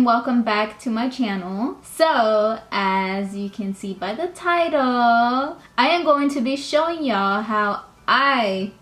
and welcome back to my channel. So as you can see by the title, I am going to be showing y'all how I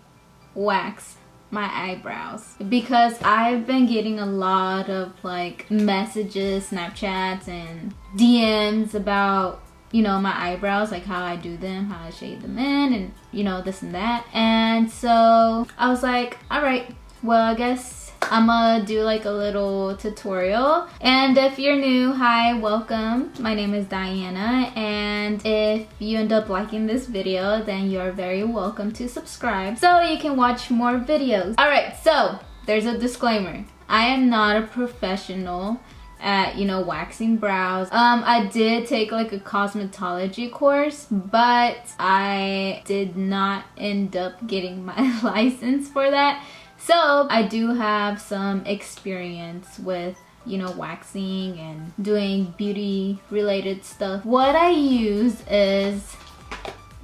wax my eyebrows, because I've been getting a lot of like messages, Snapchats and DMs about, you know, my eyebrows, like how I do them, how I shade them in, and you know, this and that. And so I was like, all right, well, I guess I'm gonna do like a little tutorial. And if you're new, hi, welcome. My name is Diana, and if you end up liking this video, then you're very welcome to subscribe so you can watch more videos. All right, so there's a disclaimer. I am not a professional at, you know, waxing brows. I did take like a cosmetology course, but I did not end up getting my license for that. So I do have some experience with, you know, waxing and doing beauty related stuff. What I use is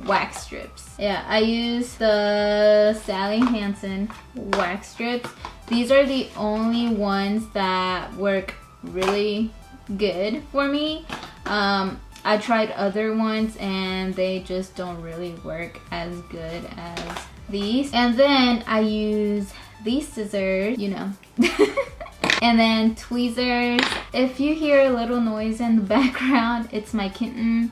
wax strips. Yeah, I use the Sally Hansen wax strips. These are the only ones that work really good for me. I tried other ones and they just don't really work as good as these. And then I use these scissors, you know. And then tweezers. If you hear a little noise in the background, it's my kitten.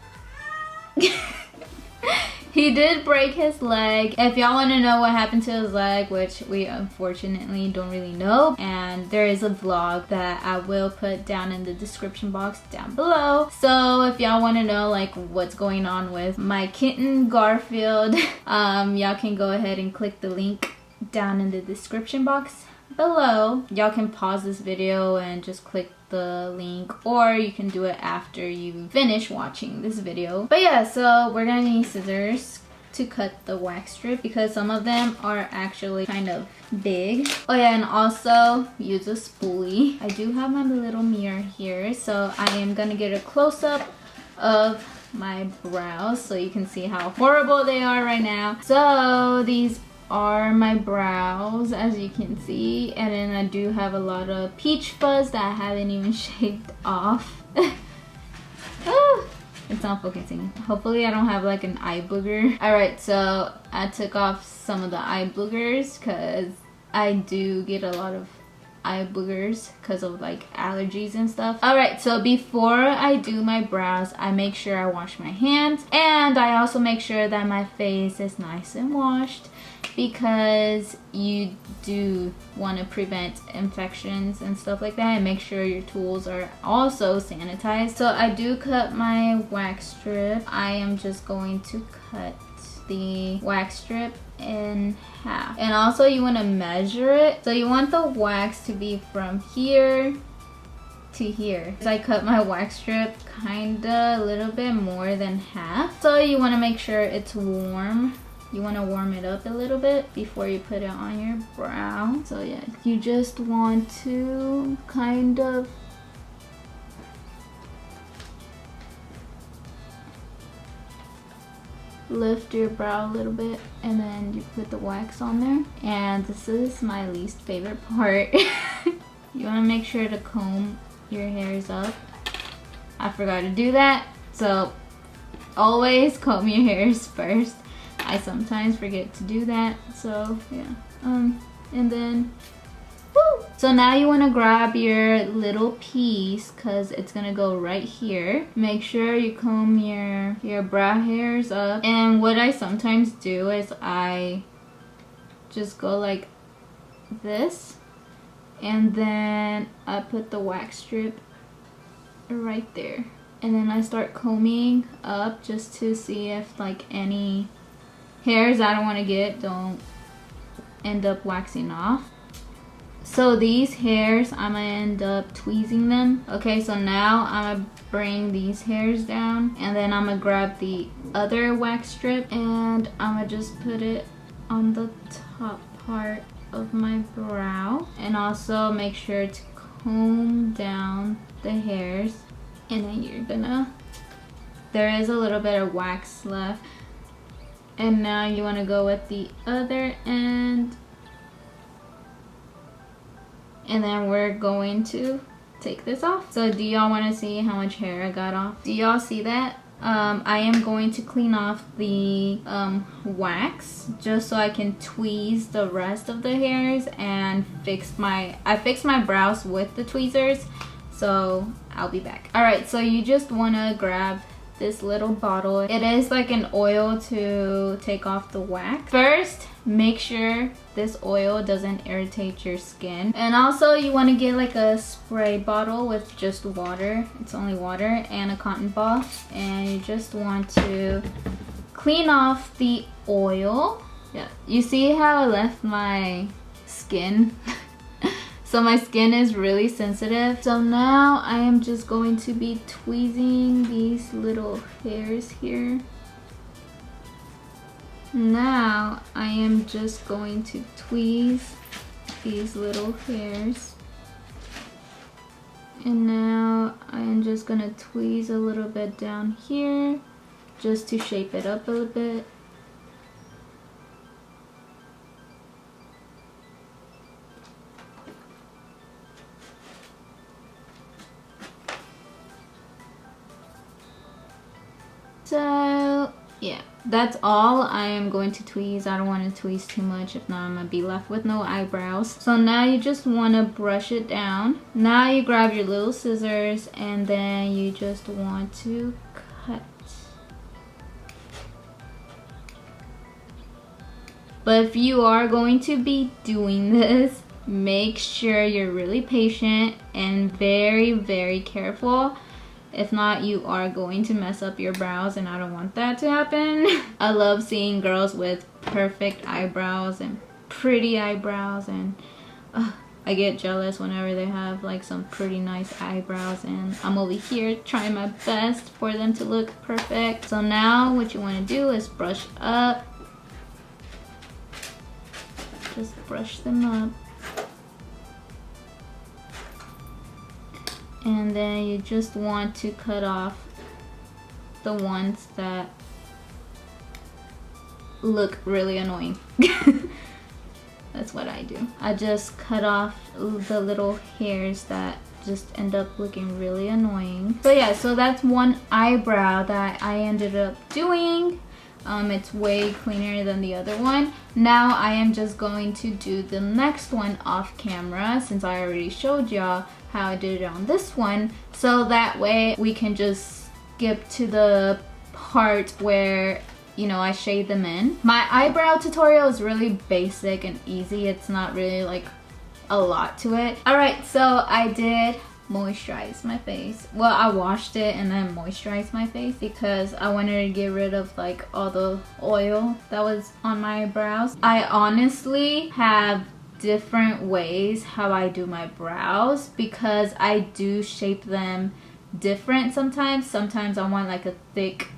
He did break his leg. If y'all want to know what happened to his leg, which we unfortunately don't really know, and there is a vlog that I will put down in the description box down below. So if y'all want to know like what's going on with my kitten Garfield, y'all can go ahead and click the link down in the description box below. Y'all can pause this video and just click the link, or you can do it after you finish watching this video. But yeah, so we're gonna need scissors to cut the wax strip because some of them are actually kind of big. Oh yeah, and also use a spoolie. I do have my little mirror here, so I am gonna get a close-up of my brows so you can see how horrible they are right now. So these are my brows, as you can see, and then I do have a lot of peach fuzz that I haven't even shaved off. It's not focusing. Hopefully I don't have like an eye booger. Alright, so I took off some of the eye boogers because I do get a lot of eye boogers because of like allergies and stuff. Alright, so before I do my brows, I make sure I wash my hands, and I also make sure that my face is nice and washed, because you do want to prevent infections and stuff like that, and make sure your tools are also sanitized. So I do cut my wax strip. I am just going to cut the wax strip in half, and also you want to measure it. So you want the wax to be from here to here. So I cut my wax strip kinda a little bit more than half. So you want to make sure it's warm. You want to warm it up a little bit before you put it on your brow. So yeah, you just want to kind of lift your brow a little bit, and then you put the wax on there. And this is my least favorite part. You want to make sure to comb your hairs up. I forgot to do that, so always comb your hairs first. I sometimes forget to do that, so yeah. And then, woo! So now you want to grab your little piece, because it's gonna go right here. Make sure you comb your brow hairs up. And what I sometimes do is I just go like this, and then I put the wax strip right there, and then I start combing up just to see if like any hairs I don't want to get don't end up waxing off. So these hairs, I'm gonna end up tweezing them. Okay, so now I'm gonna bring these hairs down, and then I'm gonna grab the other wax strip, and I'm gonna just put it on the top part of my brow, and also make sure to comb down the hairs. And then you're gonna, there is a little bit of wax left. And now you want to go with the other end, and then we're going to take this off. So do y'all want to see how much hair I got off? Do y'all see that? I am going to clean off the wax just so I can tweeze the rest of the hairs and I fixed my brows with the tweezers, so I'll be back. Alright, so you just want to grab this little bottle. It is like an oil to take off the wax. First, make sure this oil doesn't irritate your skin. And also you want to get like a spray bottle with just water. It's only water and a cotton ball. And you just want to clean off the oil. Yeah, you see how I left my skin? So my skin is really sensitive. So now I am just going to be tweezing these little hairs here. Now I am just going to tweeze these little hairs. And now I am just gonna tweeze a little bit down here just to shape it up a little bit. So yeah, that's all I am going to tweeze. I don't want to tweeze too much, if not I'm gonna be left with no eyebrows. So now you just want to brush it down. Now you grab your little scissors and then you just want to cut. But if you are going to be doing this, make sure you're really patient and very, very careful. If not, you are going to mess up your brows and I don't want that to happen. I love seeing girls with perfect eyebrows and pretty eyebrows, and I get jealous whenever they have like some pretty nice eyebrows, and I'm over here trying my best for them to look perfect. So now what you want to do is brush up. Just brush them up. And then you just want to cut off the ones that look really annoying. That's what I do. I just cut off the little hairs that just end up looking really annoying. So yeah, so that's one eyebrow that I ended up doing. It's way cleaner than the other one. Now I am just going to do the next one off camera, since I already showed y'all how I did it on this one. So that way we can just skip to the part where, you know, I shade them in. My eyebrow tutorial is really basic and easy. It's not really like a lot to it. Alright, so I did moisturize my face. Well, I washed it and then moisturized my face because I wanted to get rid of like all the oil that was on my brows. I honestly have different ways how I do my brows because I do shape them different sometimes. Sometimes I want like a thick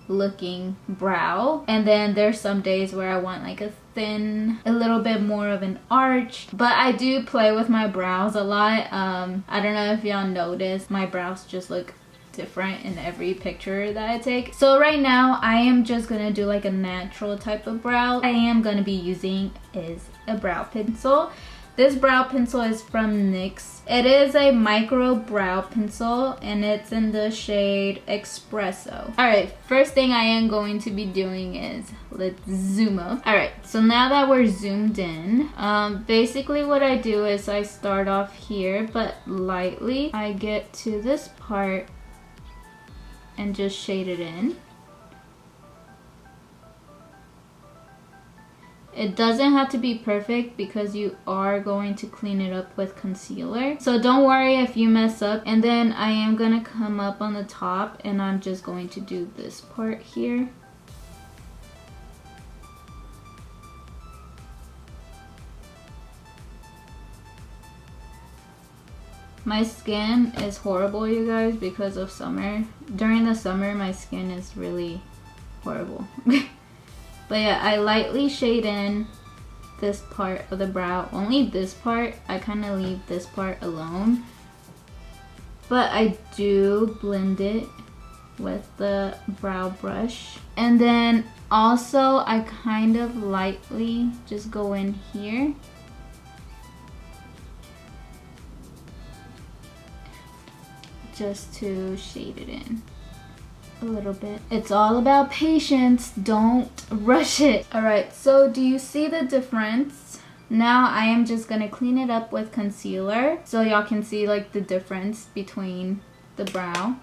looking brow, and then there's some days where I want like a thin, a little bit more of an arch. But I do play with my brows a lot. I don't know if y'all noticed, my brows just look different in every picture that I take. So right now I am just gonna do like a natural type of brow. I am gonna be using is a brow pencil. This brow pencil is from NYX. It is a micro brow pencil and it's in the shade Espresso. Alright, first thing I am going to be doing is, let's zoom up. Alright, so now that we're zoomed in, basically what I do is I start off here, but lightly. I get to this part and just shade it in. It doesn't have to be perfect because you are going to clean it up with concealer. So don't worry if you mess up. And then I am gonna come up on the top and I'm just going to do this part here. My skin is horrible, you guys, because of summer. During the summer, my skin is really horrible. But yeah, I lightly shade in this part of the brow. Only this part. I kind of leave this part alone. But I do blend it with the brow brush. And then also I kind of lightly just go in here. just to shade it in a little bit. It's all about patience, don't rush it. All right, so do you see the difference? Now I am just gonna clean it up with concealer so y'all can see like the difference between the brow.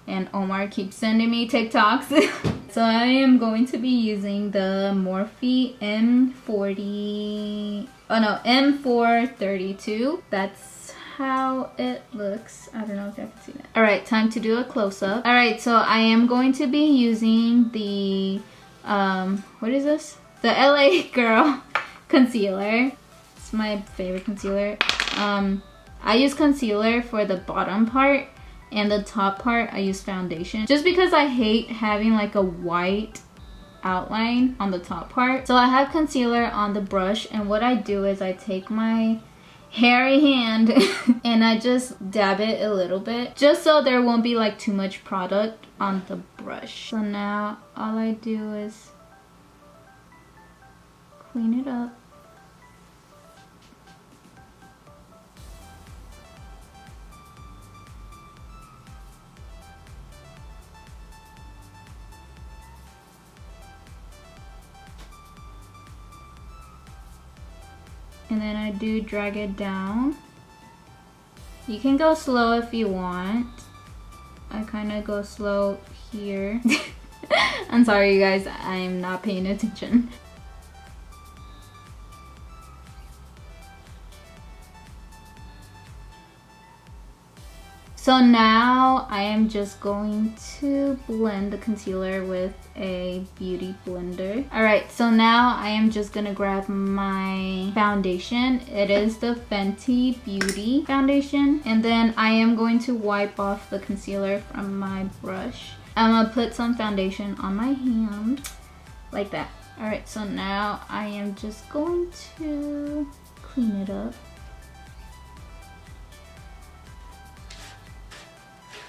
And Omar keeps sending me TikToks. So I am going to be using the Morphe M432. That's how it looks. I don't know if you can see that. All right, time to do a close-up. All right, so I am going to be using the, what is this? The LA Girl concealer. It's my favorite concealer. I use concealer for the bottom part, and the top part I use foundation just because I hate having like a white outline on the top part. So I have concealer on the brush, and what I do is I take my hairy hand and I just dab it a little bit just so there won't be like too much product on the brush. So now all I do is clean it up. And then I do drag it down. You can go slow if you want. I kind of go slow here. I'm sorry you guys, I'm not paying attention. So now I am just going to blend the concealer with a beauty blender. All right, so now I am just gonna grab my foundation. It is the Fenty Beauty foundation. And then I am going to wipe off the concealer from my brush. I'm gonna put some foundation on my hand, like that. All right, so now I am just going to clean it up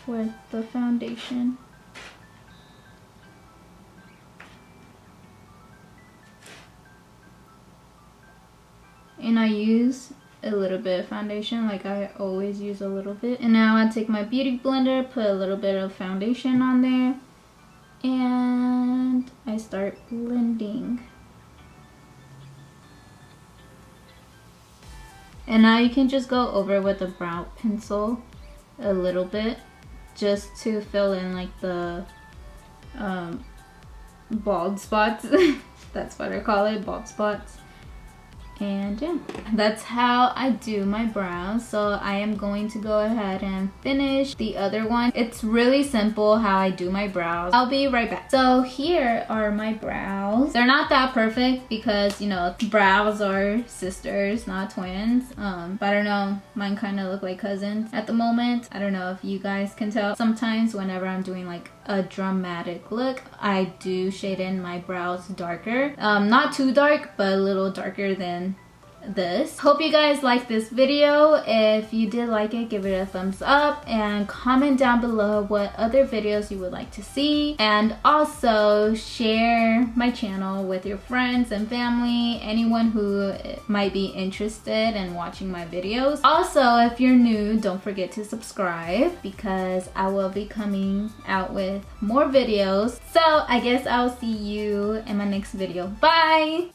with the foundation. And I use a little bit of foundation, like I always use a little bit. And now I take my beauty blender, put a little bit of foundation on there, and I start blending. And now you can just go over with a brow pencil a little bit just to fill in like the bald spots. That's what I call it, bald spots. And yeah, that's how I do my brows. So I am going to go ahead and finish the other one. It's really simple how I do my brows. I'll be right back. So here are my brows. They're not that perfect because, you know, brows are sisters, not twins. But I don't know, mine kind of look like cousins at the moment. I don't know if you guys can tell. Sometimes whenever I'm doing like a dramatic look, I do shade in my brows darker. Not too dark, but a little darker than this. Hope you guys liked this video. If you did like it, give it a thumbs up and comment down below what other videos you would like to see, and also share my channel with your friends and family, anyone who might be interested in watching my videos. Also, if you're new, don't forget to subscribe because I will be coming out with more videos. So I guess I'll see you in my next video. Bye!